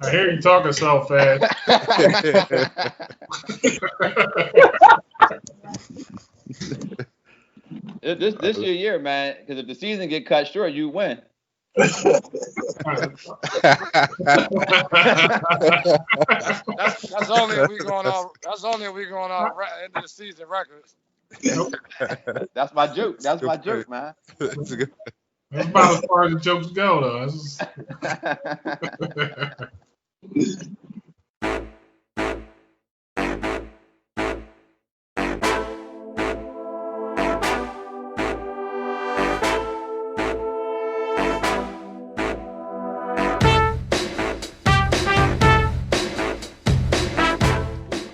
I hear you talking so fast. This your year, man. Because if the season get cut short, you win. That's only if we going on. That's only if we going on end of the season records. That's my joke. That's my joke, man. That's about as far as the jokes go, though.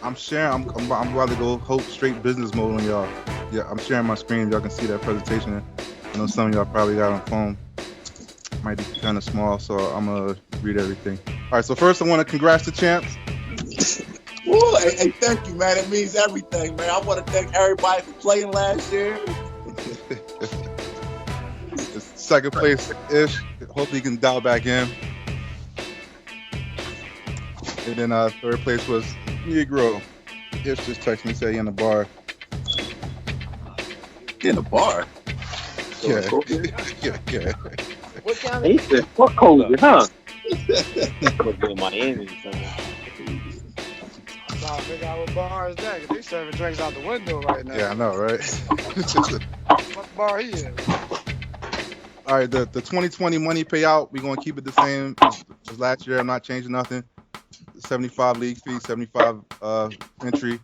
I'm sharing. I'm about to go whole straight business mode on y'all. Yeah, I'm sharing my screen. Y'all can see that presentation. I know some of y'all probably got on phone. Might be kind of small, so I'm gonna read everything. All right. So first, I want to congrats the champs. Woo, hey, thank you, man. It means everything, man. I want to thank everybody for playing last year. Second place ish. Hopefully, you can dial back in. And then third place was Negro. Ish just texted me, said he in the bar. In the bar? Yeah. Yeah. What kind of? He said, "Fuck COVID, huh?" Could be in Miami or something. I'm trying to figure out what bar is that? 'Cause they serving drinks out the window right now. Yeah, I know, right? What bar he is? All right, the 2020 money payout, we're gonna keep it the same as last year. I'm not changing nothing. 75 league fee, 75 entry.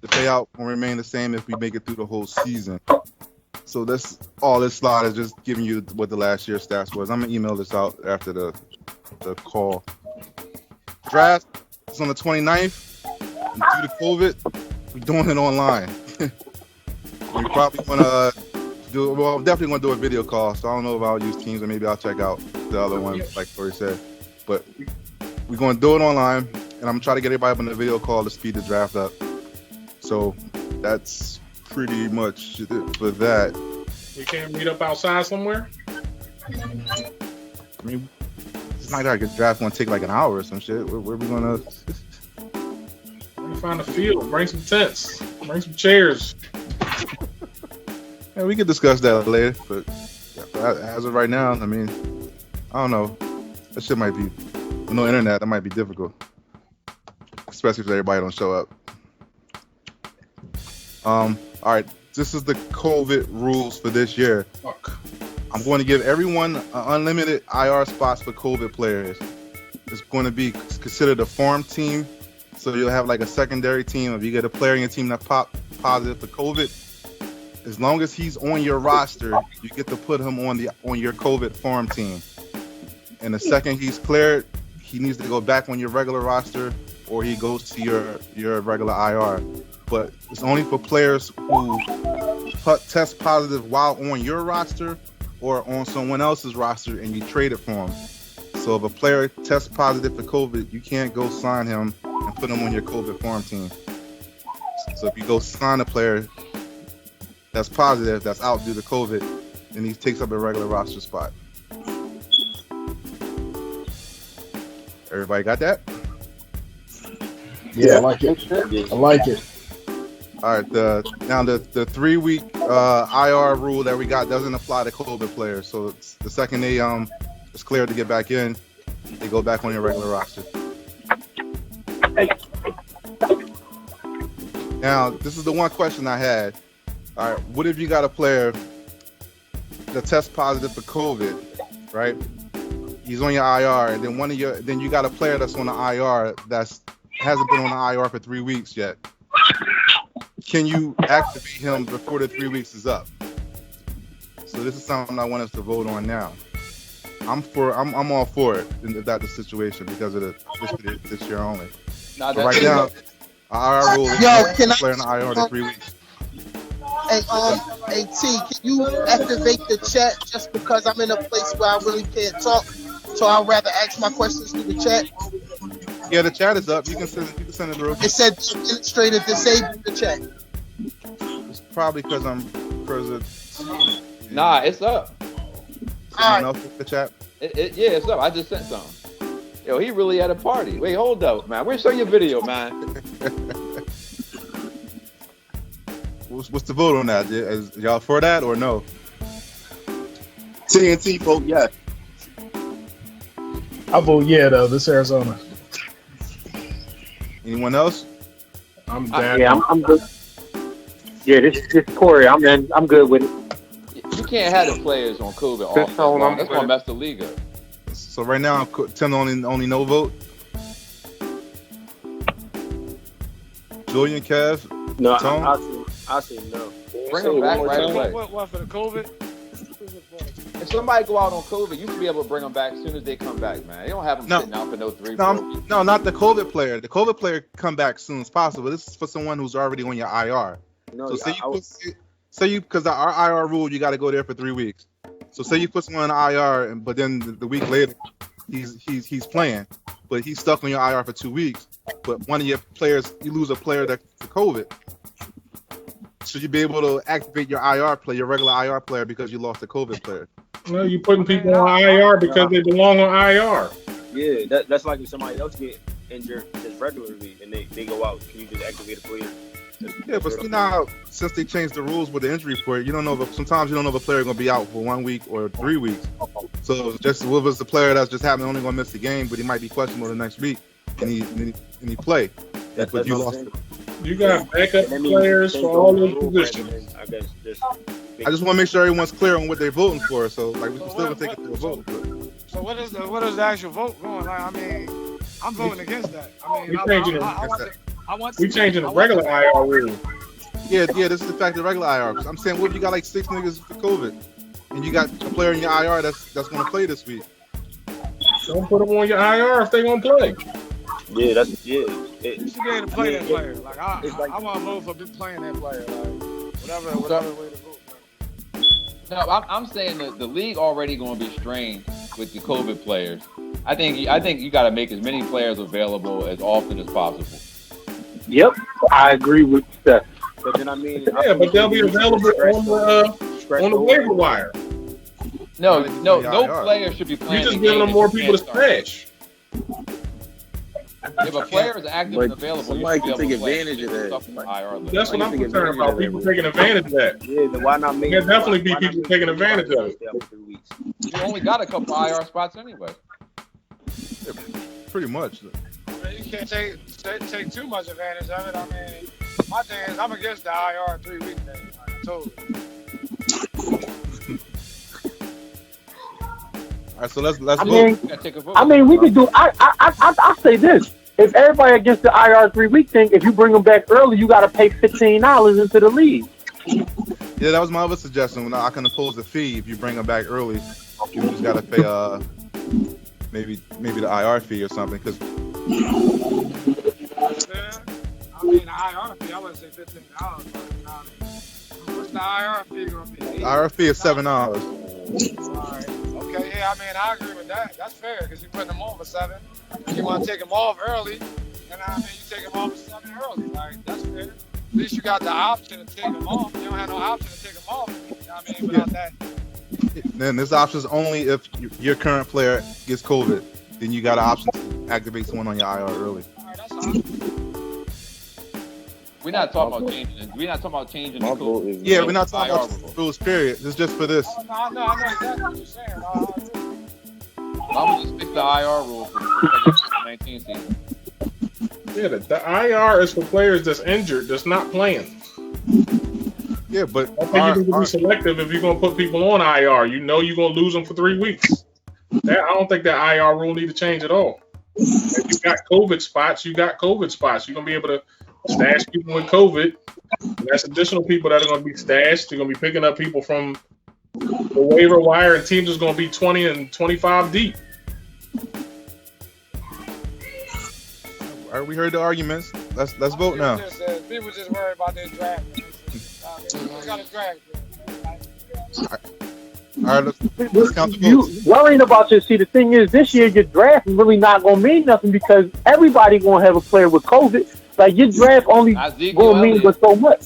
The payout will remain the same if we make it through the whole season. So that's all this slide is just giving you what the last year's stats was. I'm gonna email this out after the call. Draft is on the 29th. And due to COVID, we're doing it online. We probably wanna I'm definitely gonna do a video call. So I don't know if I'll use Teams or maybe I'll check out the other one, like Tori said. But we're gonna do it online, and I'm gonna try to get everybody up on the video call to speed the draft up. So that's pretty much it for that. We can't meet up outside somewhere? I mean, it's not like a draft gonna take like an hour or some shit. Where we gonna Find a field, bring some tents, bring some chairs. Yeah, we could discuss that later, but as of right now, I mean, I don't know. That shit might be, with no internet, that might be difficult. Especially if everybody don't show up. All right, this is the COVID rules for this year. Fuck. I'm going to give everyone unlimited IR spots for COVID players. It's going to be considered a farm team, so you'll have like a secondary team. If you get a player in your team that pop positive for COVID, as long as he's on your roster, you get to put him on your COVID farm team. And the second he's cleared, he needs to go back on your regular roster, or he goes to your regular IR. But it's only for players who test positive while on your roster or on someone else's roster and you traded for him. So if a player tests positive for COVID, you can't go sign him and put him on your COVID farm team. So if you go sign a player that's positive, that's out due to COVID, then he takes up a regular roster spot. Everybody got that? Yeah, I like it. I like it. All right. The 3-week IR rule that we got doesn't apply to COVID players. So it's the second they it's cleared to get back in, they go back on your regular roster. Now, this is the one question I had. All right, what if you got a player that tests positive for COVID, right? He's on your IR, and then you got a player that's on the IR hasn't been on the IR for 3 weeks yet. Can you activate him before the 3 weeks is up? So this is something I want us to vote on now. I'm all for it if that's the situation because of this year only. But right now, our IR rule is player in the IR to 3 weeks. Hey, T, can you activate the chat just because I'm in a place where I really can't talk? So I'd rather ask my questions through the chat. Yeah, the chat is up. You can send it through. It said administrator disabled the chat. It's probably because I'm president. Nah, it's up. Someone else took the chat? Yeah, it's up. I just sent some. Yo, he really had a party. Wait, hold up, man. Where's show your video, man? What's the vote on that? Is y'all for that or no? TNT vote yes. I vote yeah though. This Arizona. Anyone else? I'm down. Yeah, I'm good. Yeah, this Corey. I'm good with it. You can't have the players on COVID all That's all I'm That's with. gonna mess the league up. So right now, Tim only no vote. Julian, Kev, No, Tone? I say no. Bring them back right away. What for the COVID? If somebody go out on COVID, you should be able to bring them back as soon as they come back, man. You don't have them No. sitting out for no 3 No, 4 weeks. no, not the COVID player. The COVID player come back as soon as possible. This is for someone who's already on your IR. No, So say you because our IR rule, you got to go there for 3 weeks. So say you put someone on IR, but then the week later he's playing, but he's stuck on your IR for 2 weeks. But one of your players, you lose a player to COVID. Should you be able to activate your IR player, your regular IR player, because you lost a COVID player? No, you putting people on IR because they belong on IR. Yeah, that's like if somebody else get injured just regularly and they go out. Can you just activate a player? Yeah, but see now, since they changed the rules with the injury report, you don't know if sometimes you don't know if a player is going to be out for 1 week or 3 weeks. So just what was the player that's just happened only going to miss the game, but he might be questionable the next week and he play. That's But you what I'm lost. saying. You got backup That means players they for go all to those the rule positions. and I guess I just want to make sure everyone's clear on what they're voting for. So like we can So still what- take it to a vote. So what is the actual vote going? Like, I mean, I'm voting against that. I mean, We changing it. I want We changing the regular IR rule. Yeah, this is the fact of regular IR. 'Cause I'm saying, what if you got like 6 niggas for COVID, and you got a player in your IR that's going to play this week? Don't put them on your IR if they gonna play. Yeah, that's You should be able to play that player. Like it's like- I want to vote for playing that player. Like whatever way to vote. No, I'm saying that the league already going to be strained with the COVID players. I think you got to make as many players available as often as possible. Yep, I agree with that. But then I mean, Yeah, but they'll be available on the waiver wire. No Right, no IR. player should be You playing. just the giving game them more if you people to can't start. stash. If a player is active and But available, somebody you should can be take able to play advantage of that. stuff on the IR list. That's what I'm Take concerned advantage about. of People that. taking advantage of that. Yeah, then why not make? There'll definitely be why not people make taking everybody advantage of it. stay out for 3 weeks? You only got a couple IR spots anyway. Pretty much. I mean, you can't take too much advantage of it. I mean, my thing is I'm against the IR 3 week thing. Like I told you. All right, so let's I vote. mean, You gotta take a vote. I mean, we could do. I say this: if everybody against the IR 3 week thing, if you bring them back early, you got to pay $15 into the league. Yeah, that was my other suggestion. When I can impose a fee if you bring them back early. You just got to pay maybe the IR fee or something. Because Yeah. I mean, the IR fee, I wouldn't say $15, but what's the IR fee gonna be? IR fee is $7. Alright. Okay, yeah, I mean, I agree with that. That's fair because you're putting them on for 7. You want to take them off early, and I mean, you take them off for 7 early. Like, that's fair. At least you got the option to take them off. You don't have no option to take them off. You know what I mean? Without that. Then this option is only if your current player gets COVID. Then you got an option to activate someone on your IR early. Alright, that's all. We're not talking about changing it. We're not talking about changing the My vote code. is Yeah, no. we're not talking IR about rule. rules, period. It's just for this. Oh, no, I know exactly what you're saying. I'm gonna just fix the IR rule for the 19 season. Yeah, the IR is for players that's injured, that's not playing. Yeah, but I think you need to be selective if you're gonna put people on IR. You know you're gonna lose them for 3 weeks. I don't think that IR rule need to change at all. If you got COVID spots, you got COVID spots. You're gonna be able to stash people with COVID. And that's additional people that are gonna be stashed. You're gonna be picking up people from the waiver wire, and teams is gonna be 20 and 25 deep. all right, we heard the arguments. Let's vote now. People just worry about their draft. They got a draft. All right, let's count the You votes. worrying about your see the thing is this year your draft is really not gonna mean nothing because everybody gonna have a player with COVID. Like your draft only Ezekiel gonna mean Elliott. but so much.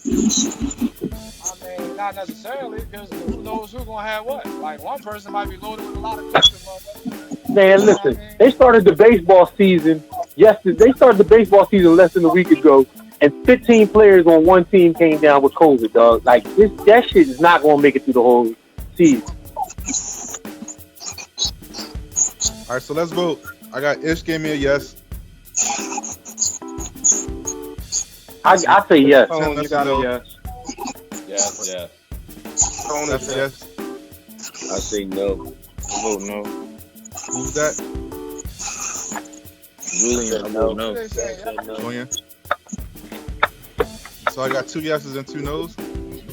I mean, not necessarily, because who knows who's gonna have what. Like one person might be loaded with a lot of questions, motherfucker. Man, listen, they started the baseball season yesterday. They started the baseball season less than a week ago, and 15 players on one team came down with COVID, dog. Like that shit is not gonna make it through the whole season. All right, so let's vote. I got Ish gave me a yes. I say yes. Tim, You got a yes. Yes. That's a yes. I say no. I vote no. Who's that? Julian, I vote no. They say, yeah. Julian. So I got 2 yeses and 2 no's.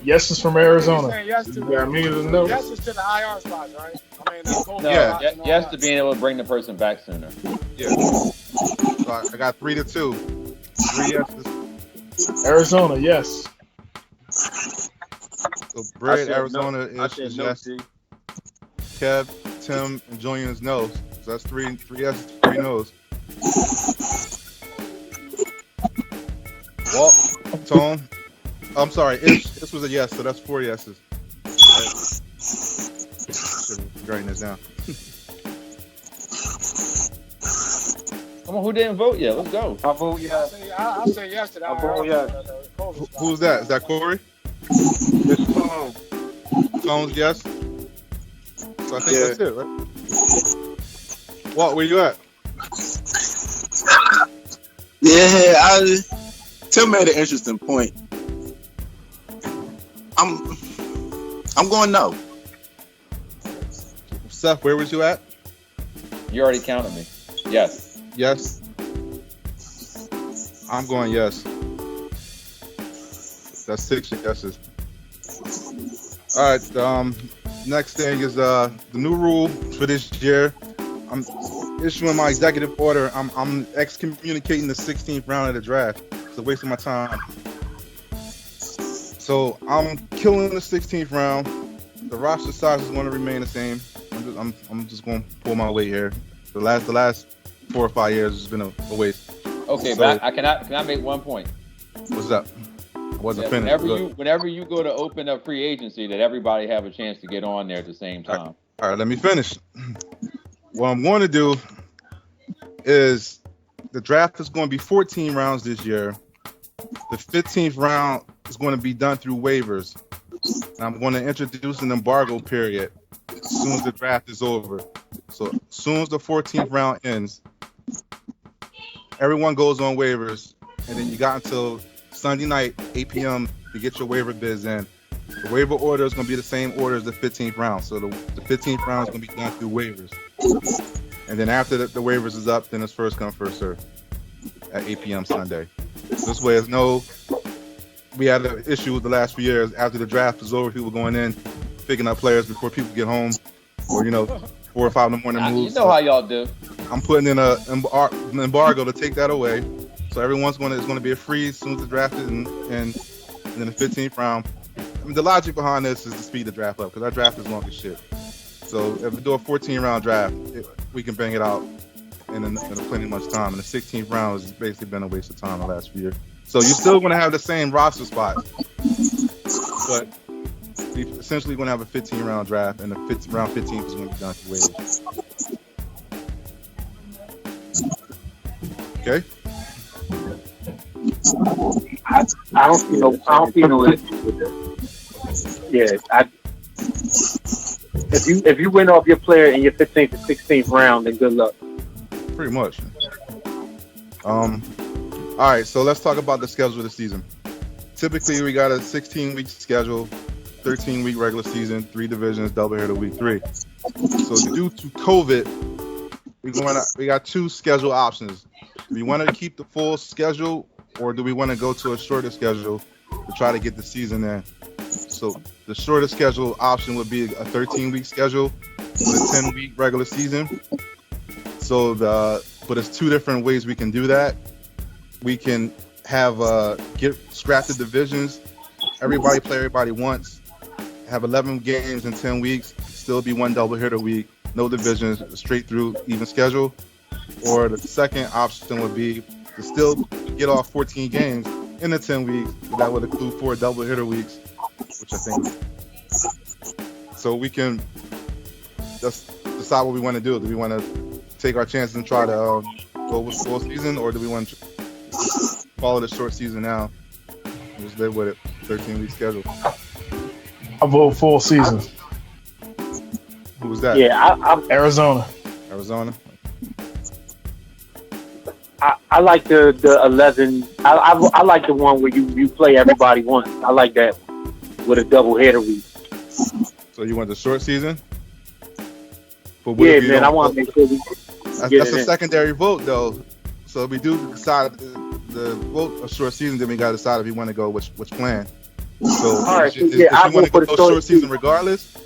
Yes is from He's Arizona. saying yes to Yeah, me as no. yes is to the IR spots, right? I mean, that's No, Yeah. yes to being able to bring the person back sooner. Yeah. So I got 3 to 2. 3 yeses. Arizona, yes. So Brett, Arizona is yes. T. Kev, Tim, and Julian is no. So that's 3 yeses, 3 no's. Walt, Tone. I'm sorry, this was a yes, so that's 4 yeses. Should writing this down. Come on, who didn't vote yet? Let's go. I vote yes. I say yes to that. I vote yes. Who's that? Is that Corey? It's Tom. Tone's yes. So I think that's it, right? Walt, where you at? Yeah, Tim made an interesting point. I'm going no. Seth, where was you at? You already counted me. Yes. Yes. I'm going yes. That's 6 yeses. All right. Next thing is the new rule for this year. I'm issuing my executive order. I'm excommunicating the 16th round of the draft. It's a waste of my time. So I'm killing the 16th round. The roster size is going to remain the same. I'm just going to pull my weight here. The last 4 or 5 years has been a waste. Okay, So- but can I make one point? What's up? I wasn't Yeah, finished. whenever you go to open up free agency, that everybody have a chance to get on there at the same time. All right, let me finish. What I'm going to do is the draft is going to be 14 rounds this year. The 15th round is going to be done through waivers. And I'm going to introduce an embargo period as soon as the draft is over. So as soon as the 14th round ends, everyone goes on waivers, and then you got until Sunday night, 8 p.m. to get your waiver bids in. The waiver order is going to be the same order as the 15th round. So the 15th round is going to be done through waivers. And then after the waivers is up, then it's first come, first serve at 8 p.m. Sunday. This way, we had an issue with the last few years. After the draft was over, people going in, picking up players before people get home, or 4 or 5 in the morning moves. You know how y'all do. I'm putting in an embargo to take that away. So everyone's going to be a freeze as soon as the draft is and then the 15th round. I mean, the logic behind this is to speed the draft up because our draft is long as shit. So if we do a 14-round draft, we can bang it out in plenty much time. And the 16th round has basically been a waste of time the last few years. So you're still going to have the same roster spots, but you're essentially going to have a 15-round draft, and the round 15 is going to be done through waivers. Okay. I don't see no issue with this. Yeah, if you win off your player in your 15th to 16th round, then good luck. Pretty much. All right, so let's talk about the schedule of the season. Typically, we got a 16-week schedule, 13-week regular season, 3 divisions, doubleheader week 3. So due to COVID, we got 2 schedule options. Do we want to keep the full schedule, or do we want to go to a shorter schedule to try to get the season in? So the shorter schedule option would be a 13-week schedule with a 10-week regular season. So but there's 2 different ways we can do that. We can have scrap the divisions. Everybody play everybody once. Have 11 games in 10 weeks. Still be 1 doubleheader week. No divisions. Straight through even schedule. Or the second option would be to still get off 14 games in the 10 weeks. That would include 4 doubleheader weeks. which I think. So we can just decide what we want to do. Do we want to take our chances and try to go with full season, or do we want to follow the short season now? Just live with it. 13-week schedule. I vote full season. Who was that? Yeah, Arizona. Arizona. I like the 11. I like the one where you play everybody once. I like that with a double header week. So you want the short season? Yeah, man. I want to make sure we that's a secondary vote, though. So if we do decide the vote a short season, then we got to decide if we want to go which plan. So all right, if yeah, I you want to go short season regardless.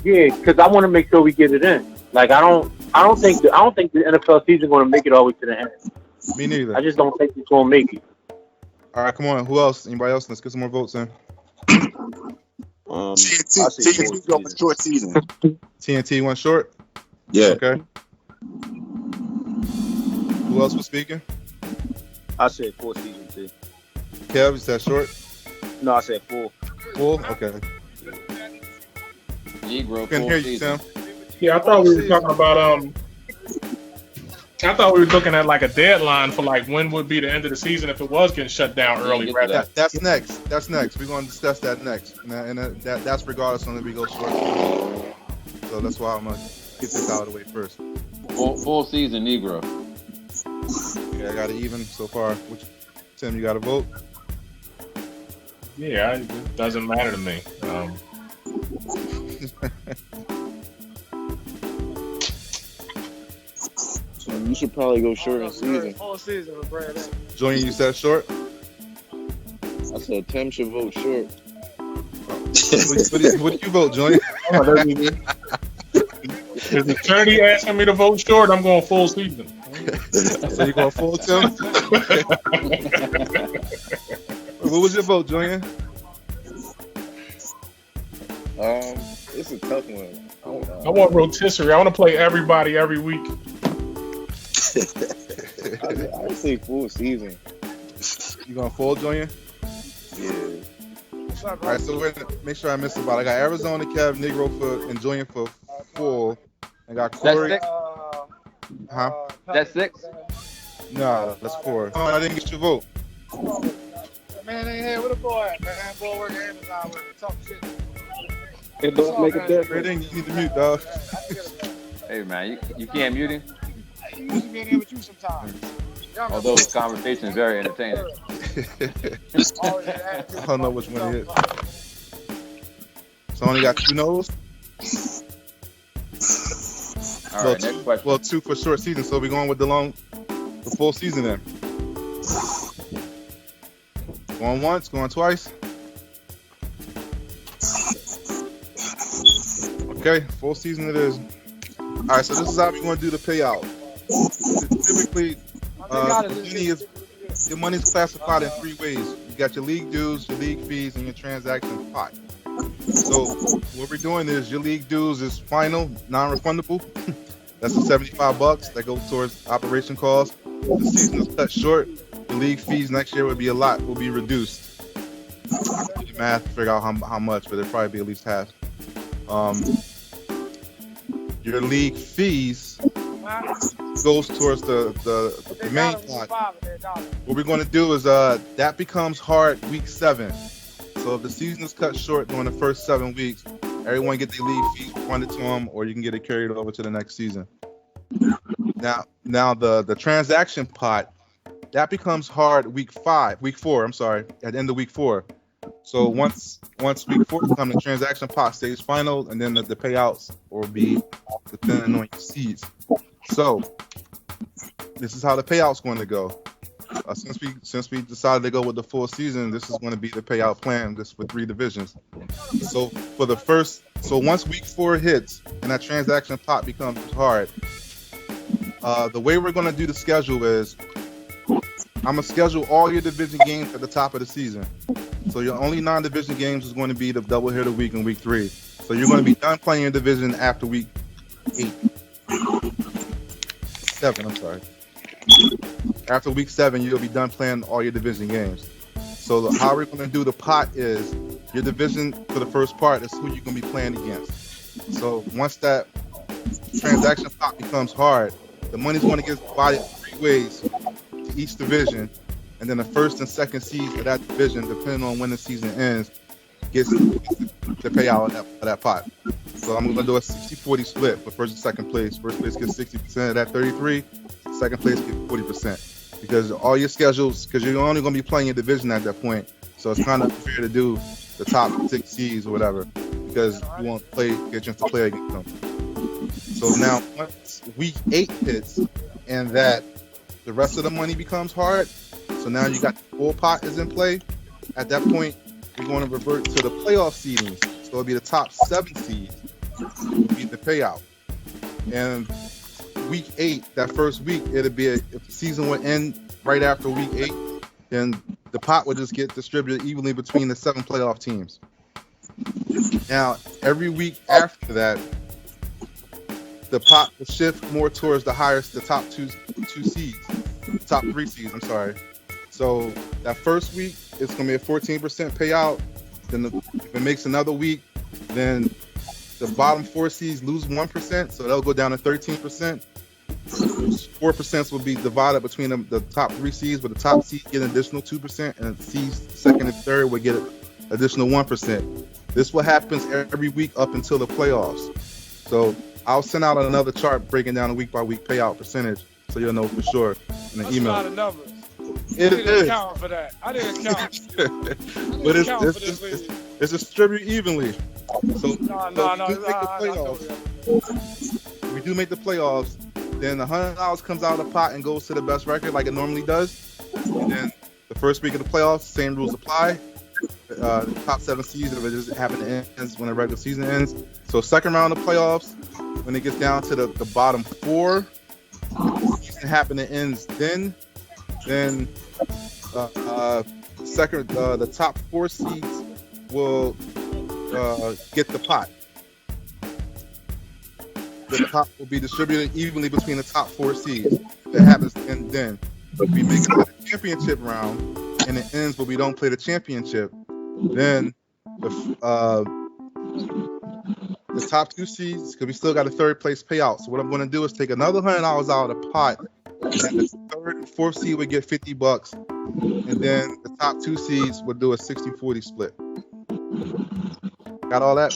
Yeah, because I want to make sure we get it in. Like I don't think the NFL season going to make it all the way to the end. Me neither. I just don't think it's going to make it. All right, come on. Who else? Anybody else? Let's get some more votes in. TNT go for short season. TNT went short. Yeah. Okay. Who else was speaking? I said full season too. Kev, you said short? No, I said full. Full? Okay. Negro Couldn't full hear you, season. Tim. Yeah, I thought we were talking about I thought we were looking at like a deadline for like when would be the end of the season if it was getting shut down early. Get to that. That's next. That's next. We're going to discuss that next. And that's regardless on if we go short. So that's why I'm going to get this out of the way first. Full season Negro. Okay, I got it even so far. Tim, you got a vote? Yeah, it doesn't matter to me. So you should probably go short in season. Full season with Brad. Julian, you said short? I said Tim should vote short. What did you vote, Julian? Is the attorney asking me to vote short? I'm going full season. So you going full, Tim? What was your vote, Julian? It's a tough one. I want rotisserie. I want to play everybody every week. I would say full season. You going full, Julian? Yeah. All right, so we're gonna make sure I miss about. I got Arizona, Kev, Negro and Julian for full. I got Corey. That's Huh? That's 6? No, that's 4. Oh, I didn't get your vote. Man, ain't here. Where the boy at, man? Boy working Amazon with talk shit. It don't make a difference. Everything you need to mute, dog. Hey man, you can't mute him. He used to be in here with you sometimes. Although the conversation is very entertaining. I don't know which one it is. So only got 2 no's? All right, next question. Well, 2 for short season, so we're going with the full season then. Going once, going twice. Okay, full season it is. All right, so this is how we're going to do the payout. Typically, your money is classified in 3 ways. You got your league dues, your league fees, and your transaction pot. So what we're doing is your league dues is final, non-refundable. That's the $75 that goes towards operation costs. If the season is cut short, the league fees next year will be reduced. I can do the math to figure out how much, but it'll probably be at least half. Your league fees goes towards the main pot. What we're going to do is that becomes hard week 7. So if the season is cut short during the first 7 weeks, everyone get their league fees refunded to them, or you can get it carried over to the next season. Now the transaction pot, that becomes hard week 4. I'm sorry, at the end of week 4. So once week 4 comes, the transaction pot stays final, and then the payouts will be depending on your seeds. So this is how the payout's going to go. Since we decided to go with the full season, this is going to be the payout plan just for 3 divisions. So once week 4 hits and that transaction pot becomes hard, the way we're going to do the schedule is I'm going to schedule all your division games at the top of the season. So your only non-division games is going to be the doubleheader week in week 3. So you're going to be done playing your division after week 7. I'm sorry. After week 7, you'll be done playing all your division games. So how we're going to do the pot is your division for the first part is who you're gonna be playing against. So once that transaction pot becomes hard, the money's going to get divided 3 ways to each division, and then the first and second seeds of that division, depending on when the season ends, gets the payout of that pot. So I'm going to do a 60-40 split for first and second place. First place gets 60% of that 33. Second place gets 40%. Because all your schedules, because you're only going to be playing your division at that point, so it's kind of unfair to do the top 6 seeds or whatever, because you won't get a chance to play against them. So now, once week 8 hits, and that the rest of the money becomes hard, so now you got the full pot is in play. At that point, you're going to revert to the playoff seedings. So it'll be the top 7 seeds will be the payout. And week 8, that first week, it'll be if the season would end right after week 8, then the pot would just get distributed evenly between the 7 playoff teams. Now, every week after that, the pot will shift more towards the top two seeds, top 3 seeds. I'm sorry. So that first week, it's going to be a 14% payout. Then if it makes another week, then the bottom 4 seeds lose 1%, so they'll go down to 13%. 4% will be divided between the top 3 seeds, with the top seed get an additional 2%, and the seeds second and third will get an additional 1%. This what happens every week up until the playoffs. So I'll send out another chart breaking down a week by week payout percentage, so you'll know for sure in the email. That's a lot of numbers. It I didn't is. account for that. I didn't account. But it's distributed evenly. So we do make the playoffs. Then the $100 comes out of the pot and goes to the best record like it normally does. And then the first week of the playoffs, same rules apply. The top 7 seeds, if it just happen to end when the regular season ends. So second round of playoffs, when it gets down to the bottom 4, season happen to ends then the top 4 seeds will get the pot. The pot will be distributed evenly between the top 4 seeds. That happens then. If we make it to the championship round and it ends but we don't play the championship, then the top 2 seeds, because we still got a third place payout. So what I'm going to do is take another $100 out of the pot, and the third and fourth seed would get $50, and then the top 2 seeds would do a 60-40 split. Got all that?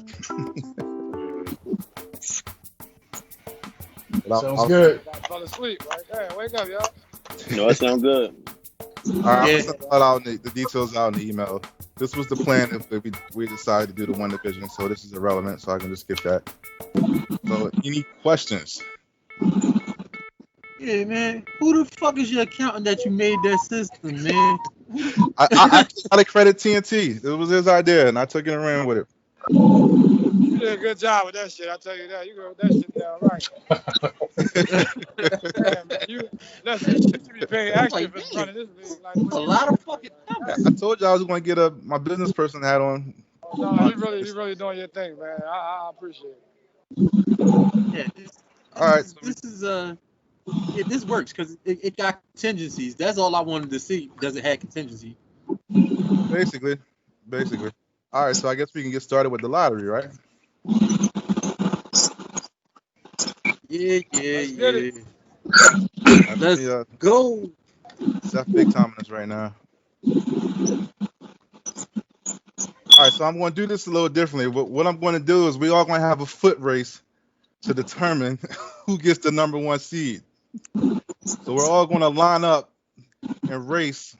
Sounds good. I fell asleep right there. Wake up, y'all. No, that sounds good. All right, I'm going to send out the details out in the email. This was the plan if we decided to do the one division, so this is irrelevant, so I can just skip that. So, any questions? Yeah, man. Who the fuck is your accountant that you made that system, man? I got to credit TNT. It was his idea, and I took it and ran with it. You did a good job with that shit. I tell you that. You wrote that shit down right. Man, you be paying extra for running this league. Like, a lot of fucking numbers. I told you I was going to get my business person hat on. No, you really doing your thing, man. I appreciate it. Yeah, all right. This works because it got contingencies. That's all I wanted to see. Does it have contingency? Basically. All right, so I guess we can get started with the lottery, right? Yeah. Let's go. Seth big time on us right now. All right, so I'm going to do this a little differently. What I'm going to do is we all going to have a foot race to determine who gets the number 1 seed. So we're all going to line up and race.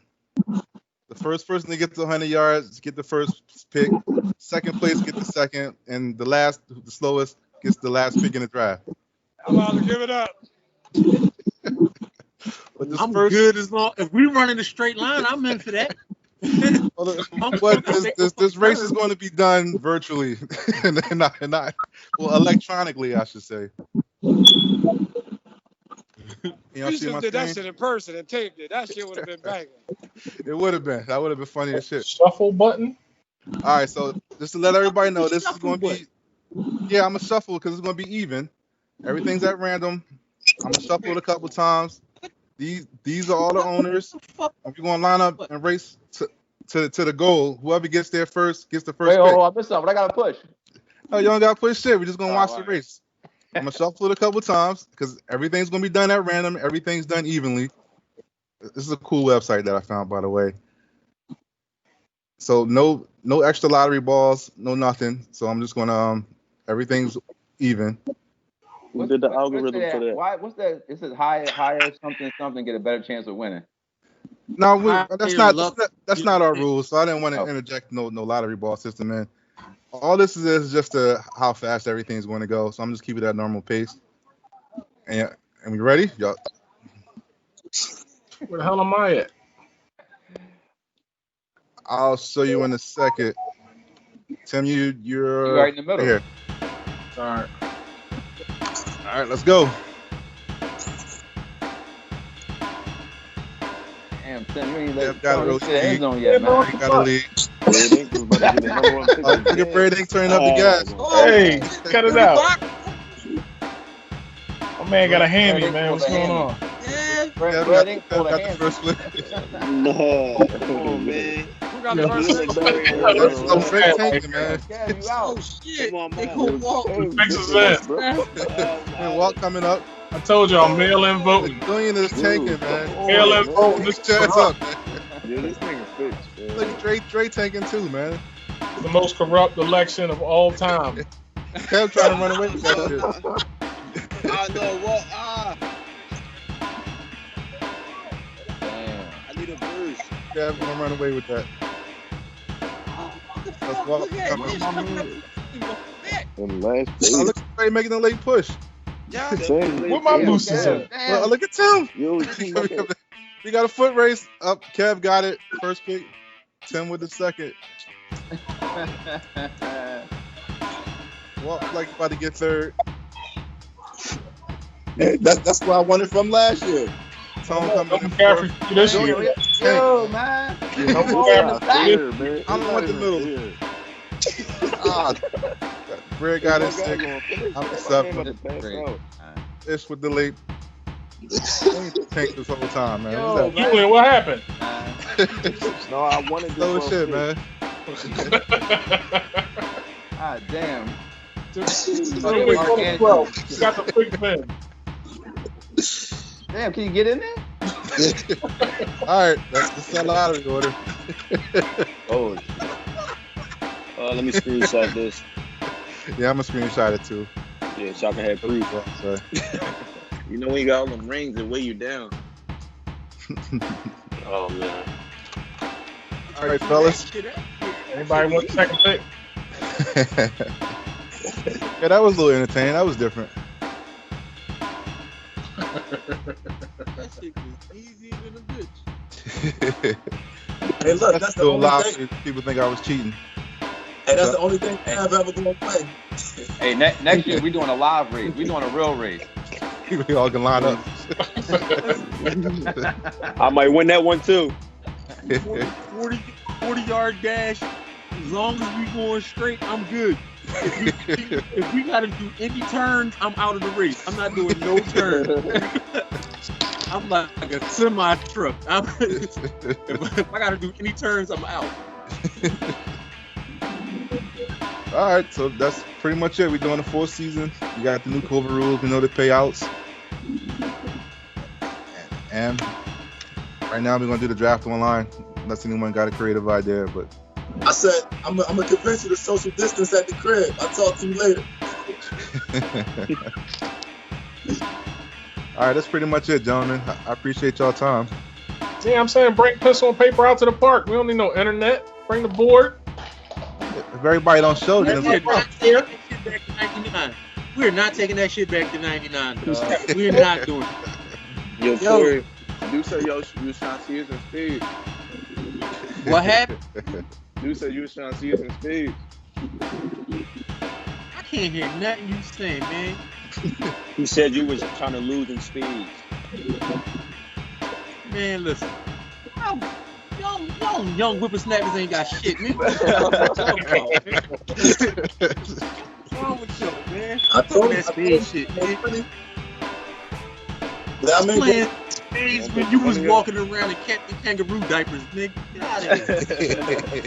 The first person to get to 100 yards get the first pick. Second place get the second, and the slowest gets the last pick in the draft. I'm about to give it up. I'm good as long as we run in a straight line. I'm in for that. This race is going to be done virtually, and not electronically, I should say. You should have did that shit in person and taped it. That shit would have been banging. It would have been. That would have been funny as shit. Shuffle button. All right, so just to let everybody know, this is going to be. Yeah, I'm gonna shuffle because it's going to be even. Everything's at random. I'm gonna shuffle it a couple times. These are all the owners. We're going to line up and race to the goal. Whoever gets there first gets the first Wait, pick. I missed something. What I gotta push? Oh, you don't got to push shit. We're just gonna watch the alright. race. I'm gonna shuffle it a couple times because everything's gonna be done at random. Everything's done evenly. This is a cool website that I found, by the way. So no extra lottery balls, no nothing. So I'm just gonna everything's even. Who did the algorithm for that? What's that? It says higher something get a better chance of winning. No, that's not our Yeah. rules. So I didn't want to interject no lottery ball system in. All this is just how fast everything's going to go. So I'm just keeping it at normal pace. And we ready? Y'all. Where the hell am I at? I'll show you in a second. Tim, you're right in the middle. Here. All right. All right, let's go. Damn, Tim, you ain't let got a the lead. end zone yet, man. You got a lead. Look at Brady turning up the gas. Hey, cut it out. My man got a handy, man. What's going on? Brad got ain't pulled a the hand. first flip. No, come on, man. Who got the first pick? I'm straight tanking, man. Kev, you out. Shit. Come on, They man. gonna walk. Fix his ass. And Walt coming up. I told y'all, mail-in The voting. billion is tanking, man. Mail-in voting. This chance up, man. Yeah, this nigga fixed, man. Look at Dre tanking too, man. The most corrupt election of all time. Kev trying to run away with that shit. I know what. Damn. I need a verse. Kev gonna run away with that. That's Walt coming. On the last Oh, look at Dre making a late push. Where my boosters at? Well, look at Tim. Yo, We got a foot race. Up, Kev got it. First pick. Tim with the second. Walt like about to get third. Hey, that's where I won it from last year. Tom coming Don't in McCaffrey fourth. this year. Yo, man. Don't McCaffrey. I'm the one in the middle. Brad got it six. I'm the seventh. Ish with the late. Tank this whole time, man. Yo, What's that? Julian, what happened? No, I wanted to Slow as shit, man. Ah, damn. Julian, Mark Andrews. you got the quick pin. Damn, can you get in there? All right, that's the lottery order. Oh, let me screenshot this. Yeah, I'm gonna screenshot it too. Yeah, so I can have proof. So, You know when you got all them rings that weigh you down. Oh man. all right, fellas. Anybody want the second pick? Yeah, that was a little entertaining. That was different. That shit was easy than a bitch. Hey, look, that's the still only allowed. thing. People think I was cheating. Hey, that's the only thing I've ever gonna play. Hey, next year we doing a live race. We doing a real race. We all can line up. I might win that one too. 40-yard dash. As long as we going straight, I'm good. If we gotta do any turns, I'm out of the race. I'm not doing no turns. I'm like a semi truck. If I gotta do any turns, I'm out. All right, so that's pretty much it. We're doing the fourth season. You got the new COVID rules. We know the payouts. And right now we're gonna do the draft online. Unless anyone got a creative idea, but I said, I'm gonna convince you to social distance at the crib. I'll talk to you later. all right, that's pretty much it, gentlemen. I appreciate y'all time. Yeah, I'm saying bring pencil and paper out to the park. We don't need no internet. Bring the board. If everybody don't show, then it's We're like, not taking that shit back to 99. We're not taking that shit back to 99, dog. We're not doing it. Yo, Corey, do say you was trying to see us in speed. What happened? Do say you was trying to see us in speed. I can't hear nothing you saying, man. He said you was trying to lose in speed. Man, listen. Young whippersnappers ain't got shit, man. What's wrong with you, man? I told you that speed shit, man. I mean, days when you was walking around in Captain Kangaroo diapers, nigga. Get out of here.